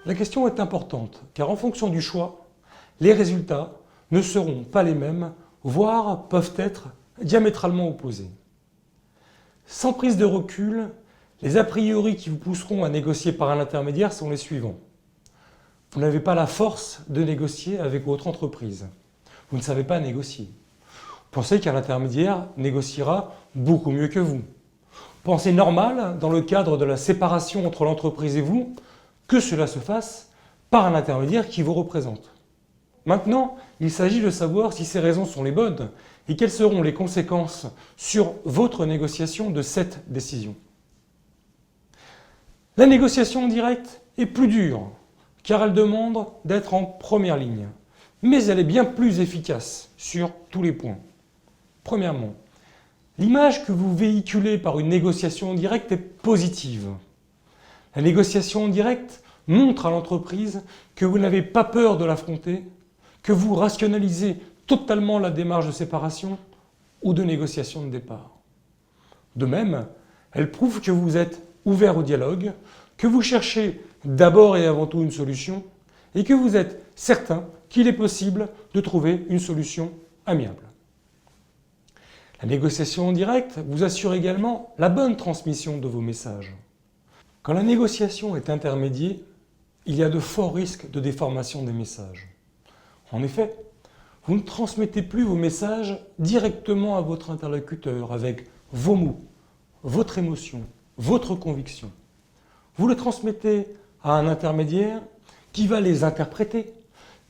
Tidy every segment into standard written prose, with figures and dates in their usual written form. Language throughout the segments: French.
La question est importante, car en fonction du choix, les résultats ne seront pas les mêmes, voire peuvent être diamétralement opposés. Sans prise de recul, les a priori qui vous pousseront à négocier par un intermédiaire sont les suivants. Vous n'avez pas la force de négocier avec votre entreprise. Vous ne savez pas négocier. Vous pensez qu'un intermédiaire négociera beaucoup mieux que vous. Pensez normal, dans le cadre de la séparation entre l'entreprise et vous, que cela se fasse par un intermédiaire qui vous représente. Maintenant, il s'agit de savoir si ces raisons sont les bonnes et quelles seront les conséquences sur votre négociation de cette décision. La négociation directe est plus dure, car elle demande d'être en première ligne, mais elle est bien plus efficace sur tous les points. Premièrement, l'image que vous véhiculez par une négociation directe est positive. La négociation directe montre à l'entreprise que vous n'avez pas peur de l'affronter, que vous rationalisez totalement la démarche de séparation ou de négociation de départ. De même, elle prouve que vous êtes ouvert au dialogue, que vous cherchez d'abord et avant tout une solution et que vous êtes certain qu'il est possible de trouver une solution amiable. La négociation en direct vous assure également la bonne transmission de vos messages. Quand la négociation est intermédiaire, il y a de forts risques de déformation des messages. En effet, vous ne transmettez plus vos messages directement à votre interlocuteur avec vos mots, votre émotion, votre conviction. Vous les transmettez à un intermédiaire qui va les interpréter,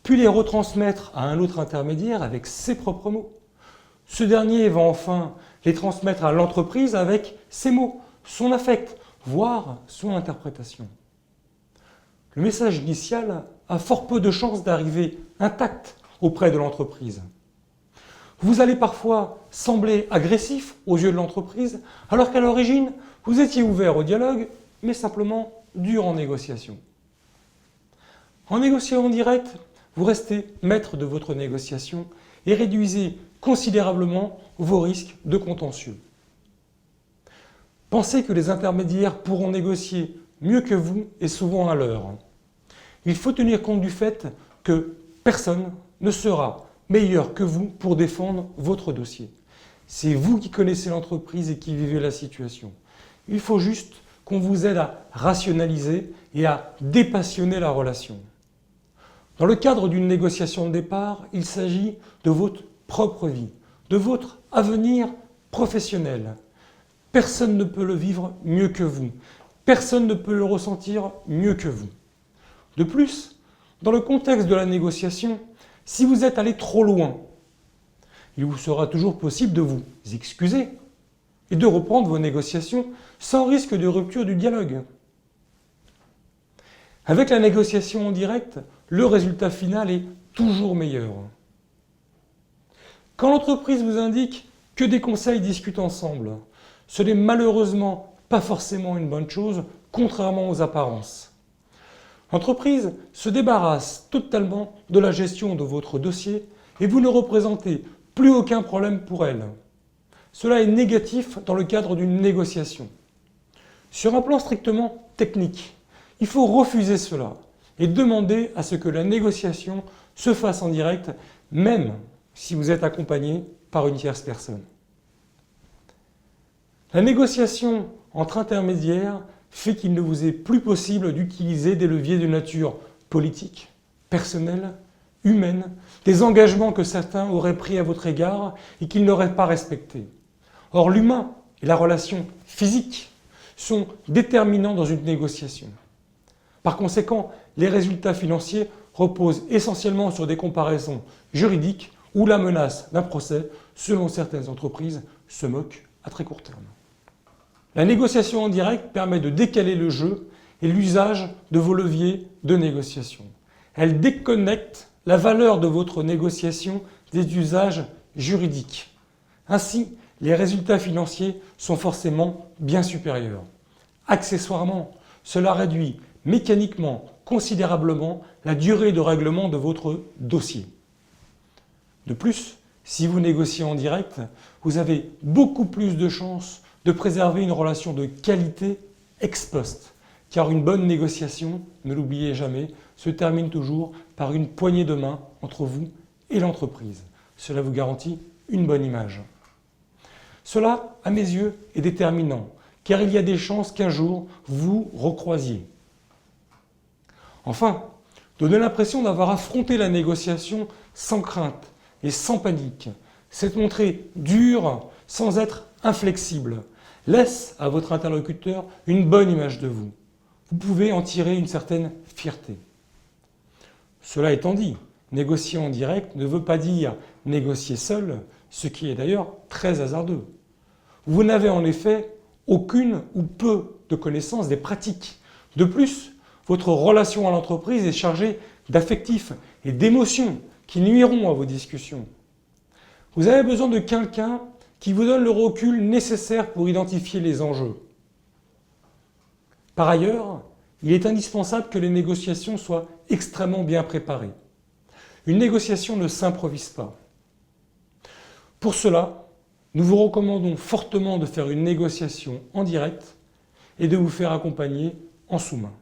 puis les retransmettre à un autre intermédiaire avec ses propres mots. Ce dernier va enfin les transmettre à l'entreprise avec ses mots, son affect, voire son interprétation. Le message initial a fort peu de chances d'arriver intact auprès de l'entreprise. Vous allez parfois sembler agressif aux yeux de l'entreprise, alors qu'à l'origine, vous étiez ouvert au dialogue, mais simplement dur en négociation. En négociant en direct, vous restez maître de votre négociation et réduisez considérablement vos risques de contentieux. Pensez que les intermédiaires pourront négocier mieux que vous et souvent à l'heure. Il faut tenir compte du fait que personne ne sera meilleur que vous pour défendre votre dossier. C'est vous qui connaissez l'entreprise et qui vivez la situation. Il faut juste qu'on vous aide à rationaliser et à dépassionner la relation. Dans le cadre d'une négociation de départ, il s'agit de votre propre vie, de votre avenir professionnel. Personne ne peut le vivre mieux que vous. Personne ne peut le ressentir mieux que vous. De plus, dans le contexte de la négociation, si vous êtes allé trop loin, il vous sera toujours possible de vous excuser et de reprendre vos négociations sans risque de rupture du dialogue. Avec la négociation en direct, le résultat final est toujours meilleur. Quand l'entreprise vous indique que des conseils discutent ensemble, ce n'est malheureusement pas forcément une bonne chose, contrairement aux apparences. L'entreprise se débarrasse totalement de la gestion de votre dossier et vous ne représentez plus aucun problème pour elle. Cela est négatif dans le cadre d'une négociation. Sur un plan strictement technique, il faut refuser cela et demander à ce que la négociation se fasse en direct, même si vous êtes accompagné par une tierce personne. La négociation entre intermédiaires fait qu'il ne vous est plus possible d'utiliser des leviers de nature politique, personnelle, humaine, des engagements que certains auraient pris à votre égard et qu'ils n'auraient pas respectés. Or, l'humain et la relation physique sont déterminants dans une négociation. Par conséquent, les résultats financiers reposent essentiellement sur des comparaisons juridiques où la menace d'un procès, selon certaines entreprises, se moque à très court terme. La négociation en direct permet de décaler le jeu et l'usage de vos leviers de négociation. Elle déconnecte la valeur de votre négociation des usages juridiques. Ainsi, les résultats financiers sont forcément bien supérieurs. Accessoirement, cela réduit mécaniquement, considérablement, la durée de règlement de votre dossier. De plus, si vous négociez en direct, vous avez beaucoup plus de chances de préserver une relation de qualité ex post, car une bonne négociation, ne l'oubliez jamais, se termine toujours par une poignée de main entre vous et l'entreprise. Cela vous garantit une bonne image. Cela, à mes yeux, est déterminant, car il y a des chances qu'un jour, vous recroisiez. Enfin, donner l'impression d'avoir affronté la négociation sans crainte et sans panique, c'est montrer dur sans être inflexible, laisse à votre interlocuteur une bonne image de vous. Vous pouvez en tirer une certaine fierté. Cela étant dit, négocier en direct ne veut pas dire négocier seul, ce qui est d'ailleurs très hasardeux. Vous n'avez en effet aucune ou peu de connaissance des pratiques. De plus, votre relation à l'entreprise est chargée d'affectifs et d'émotions qui nuiront à vos discussions. Vous avez besoin de quelqu'un qui vous donne le recul nécessaire pour identifier les enjeux. Par ailleurs, il est indispensable que les négociations soient extrêmement bien préparées. Une négociation ne s'improvise pas. Pour cela, nous vous recommandons fortement de faire une négociation en direct et de vous faire accompagner en sous-main.